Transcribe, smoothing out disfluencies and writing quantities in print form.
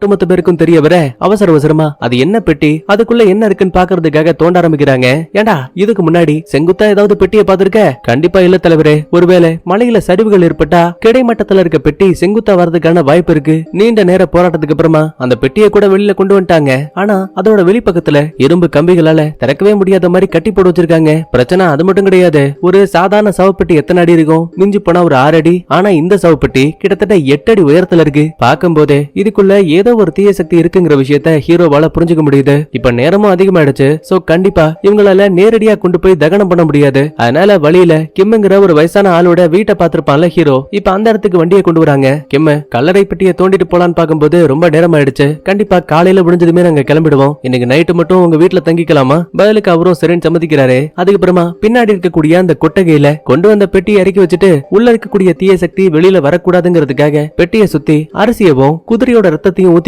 ஒட்டுமொத்த பேருக்கும் தெரிய வர அவசர அவசரமா அது என்ன பெட்டி, அதுக்குள்ள என்ன இருக்குன்னு பாக்குறதுக்காக தோண்ட ஆரம்பிக்கிறாங்க. ஏண்டா இதுக்கு முன்னாடி செங்குத்தா ஏதாவது பெட்டியை பாத்திருக்க? கண்டிப்பா இல்ல தலைவரே. ஒருவேளை மலையில சரிவுகள் ஏற்பட்டா கிடைமட்டத்துல இருக்க பெட்டி செங்குத்தா வரதுக்கான வாய்ப்பு இருக்கு. நீண்ட நேர போராட்டத்துக்கு அப்புறமா அந்த பெட்டியை கூட வெளியில கொண்டு வந்துட்டாங்க. ஆனா அதோட வெளிப்பக்கத்துல இரும்பு கம்பிகளால திறக்கவே முடியாத மாதிரி கட்டி போட்டு வச்சிருக்காங்க. பிரச்சனை அது மட்டும் கிடையாது. ஒரு சாதாரண சவப்பெட்டி எத்தனை அடி இருக்கும்? மிஞ்சி போனா ஒரு 6 அடி. ஆனா இந்த சவப்பெட்டி கிட்டத்தட்ட 8 அடி உயரத்துல இருக்கு. பார்க்கும் போதே இதுக்குள்ள ஏதோ ஒரு தீய சக்தி இருக்குங்கிற விஷயத்த ஹீரோவால புரிஞ்சுக்க முடியுது. இப்ப நேரமும் அதிகமாயிடுச்சு. சோ கண்டிப்பா இவங்களால நேரடியா கொண்டு போய் தகனம் பண்ண முடியாது. அதனால வழியில கிம்ங்கிற ஒரு வயசான ஆளோட வீட்டை பாத்திருப்பான்ல ஹீரோ. இப்ப அந்த இடத்துக்கு வண்டியை கொண்டு வராங்க. கிம் கல்லறை பெட்டியை தோண்டிட்டு போலான்னு பாக்கும்போது ரொம்ப நேரம் ஆயிடுச்சு. கண்டிப்பா காலையில முடிஞ்சதுமே நாங்க கிளம்பிடுவோம். இன்னைக்கு நைட்டு மட்டும் உங்க வீட்டுல தங்கிக்கலாமா? பதிலுக்கு அவரும் சரின்னு சம்மதிக்கிறாரு. அதுக்கப்புறமா பின்னாடி இருக்கக்கூடிய அந்த கொட்டகையில கொண்டு வந்த பெட்டியை இறக்கி வச்சுட்டு உள்ள இருக்கக்கூடிய தீய சக்தி வெளியில வரக்கூடாதுங்கிறதுக்காக பெட்டியை சுத்தி அரிசியவும் குதிரையோட ரத்தத்தையும் ஊத்தி